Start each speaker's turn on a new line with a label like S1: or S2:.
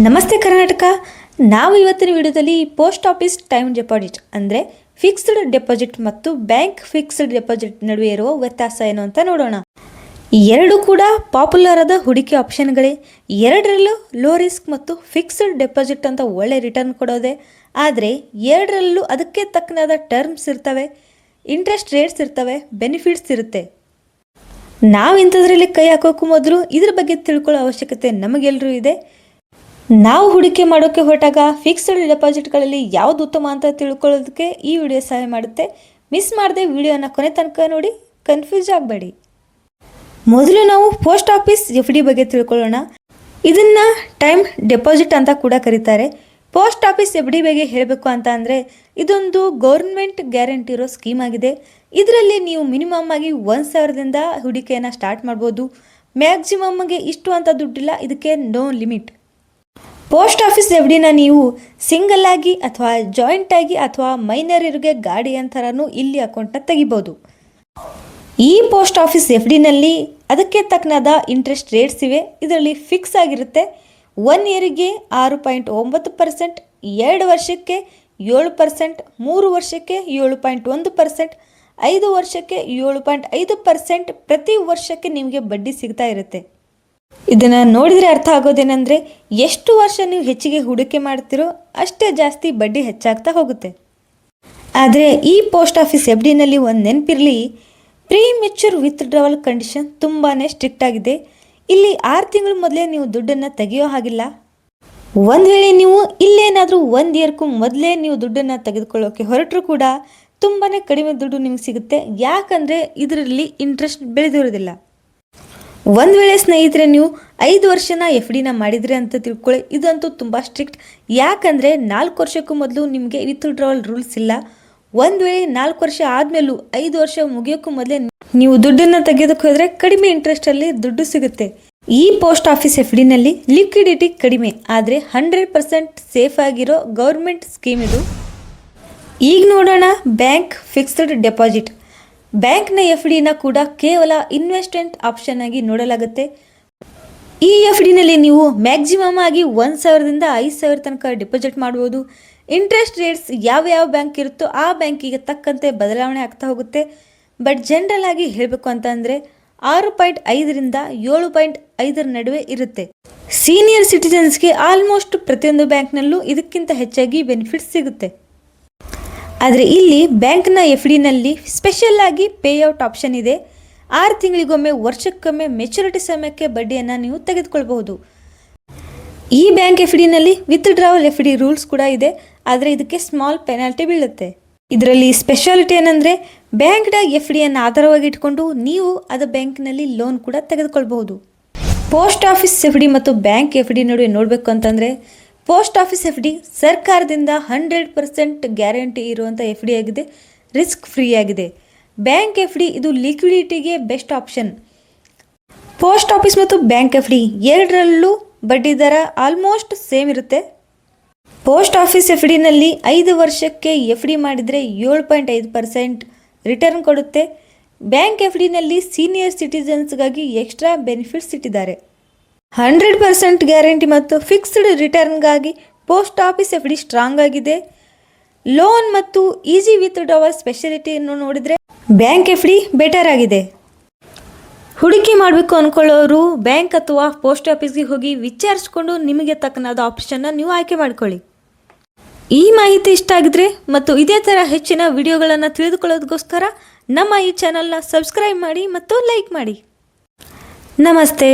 S1: ನಮಸ್ತೆ ಕರ್ನಾಟಕ. ನಾವು ಇವತ್ತಿನ ವಿಡಿಯೋದಲ್ಲಿ ಪೋಸ್ಟ್ ಆಫೀಸ್ ಟೈಮ್ ಡೆಪಾಸಿಟ್ ಅಂದರೆ ಫಿಕ್ಸ್ಡ್ ಡೆಪಾಸಿಟ್ ಮತ್ತು ಬ್ಯಾಂಕ್ ಫಿಕ್ಸ್ಡ್ ಡೆಪಾಸಿಟ್ ನಡುವೆ ಇರುವ ವ್ಯತ್ಯಾಸ ಏನು ಅಂತ ನೋಡೋಣ. ಎರಡು ಕೂಡ ಪಾಪ್ಯುಲರ್ ಆದ ಹೂಡಿಕೆ ಆಪ್ಷನ್ಗಳೇ. ಎರಡರಲ್ಲೂ ಲೋ ರಿಸ್ಕ್ ಮತ್ತು ಫಿಕ್ಸ್ಡ್ ಡೆಪಾಸಿಟ್ ಅಂತ ಒಳ್ಳೆ ರಿಟರ್ನ್ ಕೊಡೋದೆ. ಆದರೆ ಎರಡರಲ್ಲೂ ಅದಕ್ಕೆ ತಕ್ಕನಾದ ಟರ್ಮ್ಸ್ ಇರ್ತವೆ, ಇಂಟ್ರೆಸ್ಟ್ ರೇಟ್ಸ್ ಇರ್ತವೆ, ಬೆನಿಫಿಟ್ಸ್ ಇರುತ್ತೆ. ನಾವು ಇಂಥದ್ರಲ್ಲಿ ಕೈ ಹಾಕೋಕ್ಕೂ ಮೊದಲು ಇದ್ರ ಬಗ್ಗೆ ತಿಳ್ಕೊಳ್ಳೋ ಅವಶ್ಯಕತೆ ನಮಗೆಲ್ಲರೂ ಇದೆ. ನಾವು ಹೂಡಿಕೆ ಮಾಡೋಕ್ಕೆ ಹೊರಟಾಗ ಫಿಕ್ಸ್ಡ್ ಡೆಪಾಸಿಟ್ಗಳಲ್ಲಿ ಯಾವುದು ಉತ್ತಮ ಅಂತ ತಿಳ್ಕೊಳ್ಳೋದಕ್ಕೆ ಈ ವಿಡಿಯೋ ಸಹಾಯ ಮಾಡುತ್ತೆ. ಮಿಸ್ ಮಾಡದೆ ವಿಡಿಯೋನ ಕೊನೆ ತನಕ ನೋಡಿ, ಕನ್ಫ್ಯೂಸ್ ಆಗಬೇಡಿ. ಮೊದಲು ನಾವು ಪೋಸ್ಟ್ ಆಫೀಸ್ FD ಬಗ್ಗೆ ತಿಳ್ಕೊಳ್ಳೋಣ. ಇದನ್ನು ಟೈಮ್ ಡೆಪಾಸಿಟ್ ಅಂತ ಕೂಡ ಕರೀತಾರೆ. ಪೋಸ್ಟ್ ಆಫೀಸ್ FD ಬಗ್ಗೆ ಹೇಳಬೇಕು ಅಂತ ಅಂದರೆ ಇದೊಂದು ಗೌರ್ಮೆಂಟ್ ಗ್ಯಾರಂಟಿ ಇರೋ ಸ್ಕೀಮ್ ಆಗಿದೆ. ಇದರಲ್ಲಿ ನೀವು ಮಿನಿಮಮ್ ಆಗಿ 1,000ದಿಂದ ಹೂಡಿಕೆಯನ್ನು ಸ್ಟಾರ್ಟ್ ಮಾಡ್ಬೋದು. ಮ್ಯಾಕ್ಸಿಮಮ್ಗೆ ಇಷ್ಟು ಅಂತ ದುಡ್ಡಿಲ್ಲ, ಇದಕ್ಕೆ ನೋ ಲಿಮಿಟ್. ಪೋಸ್ಟ್ ಆಫೀಸ್ FDನ ನೀವು ಸಿಂಗಲ್ ಆಗಿ ಅಥವಾ ಜಾಯಿಂಟ್ ಆಗಿ ಅಥವಾ ಮೈನರಿಗೆ ಗಾಡಿ ಅಂತಾರೂ ಇಲ್ಲಿ ಅಕೌಂಟ್ನ ತೆಗಿಬೋದು. ಈ ಪೋಸ್ಟ್ ಆಫೀಸ್ FDನಲ್ಲಿ ಅದಕ್ಕೆ ತಕ್ಕನಾದ ಇಂಟ್ರೆಸ್ಟ್ ರೇಟ್ಸ್ ಇವೆ. ಇದರಲ್ಲಿ ಫಿಕ್ಸ್ ಆಗಿರುತ್ತೆ. 1 ಇಯರಿಗೆ 6.9%, 2 ವರ್ಷಕ್ಕೆ 7%, 3 ವರ್ಷಕ್ಕೆ 7.1%, 5 ವರ್ಷಕ್ಕೆ 7.5%, ಪ್ರತಿ ವರ್ಷಕ್ಕೆ ನಿಮಗೆ ಬಡ್ಡಿ ಸಿಗ್ತಾ ಇರುತ್ತೆ. ಇದನ್ನು ನೋಡಿದರೆ ಅರ್ಥ ಆಗೋದೇನೆಂದರೆ ಎಷ್ಟು ವರ್ಷ ನೀವು ಹೆಚ್ಚಿಗೆ ಹೂಡಿಕೆ ಮಾಡ್ತೀರೋ ಅಷ್ಟೇ ಜಾಸ್ತಿ ಬಡ್ಡಿ ಹೆಚ್ಚಾಗ್ತಾ ಹೋಗುತ್ತೆ. ಆದರೆ ಈ ಪೋಸ್ಟ್ ಆಫೀಸ್ FDನಲ್ಲಿ ಒಂದು ನೆನಪಿರಲಿ, ಪ್ರೀ ಮೆಚ್ಯೂರ್ ವಿತ್ಡ್ರಾವಲ್ ಕಂಡೀಷನ್ ತುಂಬಾ ಸ್ಟ್ರಿಕ್ಟ್ ಆಗಿದೆ. ಇಲ್ಲಿ 6 ತಿಂಗಳ ಮೊದಲೇ ನೀವು ದುಡ್ಡನ್ನು ತೆಗೆಯೋ ಹಾಗಿಲ್ಲ. ಒಂದು ವೇಳೆ ನೀವು ಇಲ್ಲೇನಾದರೂ 1 ಇಯರ್ಗೂ ಮೊದಲೇ ನೀವು ದುಡ್ಡನ್ನು ತೆಗೆದುಕೊಳ್ಳೋಕೆ ಹೊರಟರೂ ಕೂಡ ತುಂಬಾ ಕಡಿಮೆ ದುಡ್ಡು ನಿಮಗೆ ಸಿಗುತ್ತೆ. ಯಾಕಂದರೆ ಇದರಲ್ಲಿ ಇಂಟ್ರೆಸ್ಟ್ ಬೆಳೆದಿರೋದಿಲ್ಲ. ಒಂದು ವೇಳೆ ಸ್ನೇಹಿತರೆ ನೀವು 5 ವರ್ಷನ FDನ ಮಾಡಿದ್ರಿ ಅಂತ ತಿಳ್ಕೊಳ್ಳಿ, ಇದಂತೂ ತುಂಬ ಸ್ಟ್ರಿಕ್ಟ್. ಯಾಕಂದರೆ 4 ವರ್ಷಕ್ಕೂ ಮೊದಲು ನಿಮಗೆ ವಿತ್ಡ್ರಾವಲ್ ರೂಲ್ಸ್ ಇಲ್ಲ. ಒಂದು ವೇಳೆ 4 ವರ್ಷ ಆದಮೇಲೂ 5 ವರ್ಷ ಮುಗಿಯೋಕ್ಕೂ ಮೊದಲೇ ನೀವು ದುಡ್ಡನ್ನು ತೆಗೆಯೋದಕ್ಕೆ ಹೋದರೆ ಕಡಿಮೆ ಇಂಟ್ರೆಸ್ಟಲ್ಲಿ ದುಡ್ಡು ಸಿಗುತ್ತೆ. ಈ ಪೋಸ್ಟ್ ಆಫೀಸ್ FDನಲ್ಲಿ ಲಿಕ್ವಿಡಿಟಿ ಕಡಿಮೆ, ಆದರೆ 100% ಸೇಫ್ ಆಗಿರೋ ಗೌರ್ಮೆಂಟ್ ಸ್ಕೀಮ್ ಇದು. ಈಗ ನೋಡೋಣ ಬ್ಯಾಂಕ್ ಫಿಕ್ಸ್ಡ್ ಡೆಪಾಸಿಟ್. ಬ್ಯಾಂಕ್ನ FDನ ಕೂಡ ಕೇವಲ ಇನ್ವೆಸ್ಟ್ಮೆಂಟ್ ಆಪ್ಷನ್ ಆಗಿ ನೋಡಲಾಗುತ್ತೆ. ಈ FDನಲ್ಲಿ ನೀವು ಮ್ಯಾಕ್ಸಿಮಮ್ ಆಗಿ 1,000ದಿಂದ 5,000 ತನಕ ಡಿಪಾಸಿಟ್ ಮಾಡ್ಬೋದು. ಇಂಟ್ರೆಸ್ಟ್ ರೇಟ್ಸ್ ಯಾವ ಬ್ಯಾಂಕ್ ಇರುತ್ತೋ ಆ ಬ್ಯಾಂಕಿಗೆ ತಕ್ಕಂತೆ ಬದಲಾವಣೆ ಆಗ್ತಾ ಹೋಗುತ್ತೆ. ಬಟ್ ಜನರಲ್ ಆಗಿ ಹೇಳಬೇಕು ಅಂತ ಅಂದರೆ 6.5ರಿಂದ 7.5 ನಡುವೆ ಇರುತ್ತೆ. ಸೀನಿಯರ್ ಸಿಟಿಜನ್ಸ್ಗೆ ಆಲ್ಮೋಸ್ಟ್ ಪ್ರತಿಯೊಂದು ಬ್ಯಾಂಕ್ನಲ್ಲೂ ಇದಕ್ಕಿಂತ ಹೆಚ್ಚಾಗಿ ಬೆನಿಫಿಟ್ಸ್ ಸಿಗುತ್ತೆ. ಆದರೆ ಇಲ್ಲಿ ಬ್ಯಾಂಕ್ನ FDನಲ್ಲಿ ಸ್ಪೆಷಲ್ ಆಗಿ ಪೇಔಟ್ ಆಪ್ಷನ್ ಇದೆ. 6 ತಿಂಗಳಿಗೊಮ್ಮೆ, ವರ್ಷಕ್ಕೊಮ್ಮೆ ಮೆಚುರಿಟಿ ಸಮಯಕ್ಕೆ ಬಡ್ಡಿಯನ್ನು ನೀವು ತೆಗೆದುಕೊಳ್ಬಹುದು. ಈ ಬ್ಯಾಂಕ್ FDನಲ್ಲಿ ವಿತ್ಡ್ರಾವಲ್ FD ರೂಲ್ಸ್ ಕೂಡ ಇದೆ, ಆದರೆ ಇದಕ್ಕೆ ಸ್ಮಾಲ್ ಪೆನಾಲ್ಟಿ ಬೀಳುತ್ತೆ. ಇದರಲ್ಲಿ ಸ್ಪೆಷಾಲಿಟಿ ಏನಂದರೆ ಬ್ಯಾಂಕ್ನ FDಯನ್ನು ಆಧಾರವಾಗಿ ಇಟ್ಕೊಂಡು ನೀವು ಅದು ಬ್ಯಾಂಕ್ನಲ್ಲಿ ಲೋನ್ ಕೂಡ ತೆಗೆದುಕೊಳ್ಬಹುದು. ಪೋಸ್ಟ್ ಆಫೀಸ್ FD ಮತ್ತು ಬ್ಯಾಂಕ್ FD ನಡುವೆ ನೋಡಬೇಕು ಅಂತಂದರೆ ಪೋಸ್ಟ್ ಆಫೀಸ್ FD ಸರ್ಕಾರದಿಂದ 100% ಗ್ಯಾರಂಟಿ ಇರುವಂಥ FD ಆಗಿದೆ, ರಿಸ್ಕ್ ಫ್ರೀ ಆಗಿದೆ. ಬ್ಯಾಂಕ್ FD ಇದು ಲಿಕ್ವಿಡಿಟಿಗೆ ಬೆಸ್ಟ್ ಆಪ್ಷನ್. ಪೋಸ್ಟ್ ಆಫೀಸ್ ಮತ್ತು ಬ್ಯಾಂಕ್ FD ಎರಡರಲ್ಲೂ ಬಡ್ಡಿ ದರ ಆಲ್ಮೋಸ್ಟ್ ಸೇಮ್ ಇರುತ್ತೆ. ಪೋಸ್ಟ್ ಆಫೀಸ್ FDನಲ್ಲಿ 5 ವರ್ಷಕ್ಕೆ FD ಮಾಡಿದರೆ 7.5% ರಿಟರ್ನ್ ಕೊಡುತ್ತೆ. ಬ್ಯಾಂಕ್ FDನಲ್ಲಿ ಸೀನಿಯರ್ ಸಿಟಿಜನ್ಸ್ಗಾಗಿ ಎಕ್ಸ್ಟ್ರಾ ಬೆನಿಫಿಟ್ಸ್ ಇಟ್ಟಿದ್ದಾರೆ. 100% ಗ್ಯಾರಂಟಿ ಮತ್ತು ಫಿಕ್ಸ್ಡ್ ರಿಟರ್ನ್ಗಾಗಿ ಪೋಸ್ಟ್ ಆಫೀಸ್ FD ಸ್ಟ್ರಾಂಗ್ ಆಗಿದೆ. ಲೋನ್ ಮತ್ತು ಈಸಿ ವಿತ್ಡ್ರಾವಲ್ ಸ್ಪೆಷಾಲಿಟಿಯನ್ನು ನೋಡಿದರೆ ಬ್ಯಾಂಕ್ FD ಬೆಟರ್ ಆಗಿದೆ. ಹೂಡಿಕೆ ಮಾಡಬೇಕು ಅಂದ್ಕೊಳ್ಳೋರು ಬ್ಯಾಂಕ್ ಅಥವಾ ಪೋಸ್ಟ್ ಆಫೀಸ್ಗೆ ಹೋಗಿ ವಿಚಾರಿಸ್ಕೊಂಡು ನಿಮಗೆ ತಕ್ಕನಾದ ಆಪ್ಷನ್ನ ನೀವು ಆಯ್ಕೆ ಮಾಡಿಕೊಳ್ಳಿ. ಈ ಮಾಹಿತಿ ಇಷ್ಟ ಆಗಿದ್ರೆ ಮತ್ತು ಇದೇ ಥರ ಹೆಚ್ಚಿನ ವಿಡಿಯೋಗಳನ್ನು ತಿಳಿದುಕೊಳ್ಳೋದಕ್ಕೋಸ್ಕರ ನಮ್ಮ ಈ ಚಾನಲ್ನ ಸಬ್ಸ್ಕ್ರೈಬ್ ಮಾಡಿ ಮತ್ತು ಲೈಕ್ ಮಾಡಿ. ನಮಸ್ತೆ.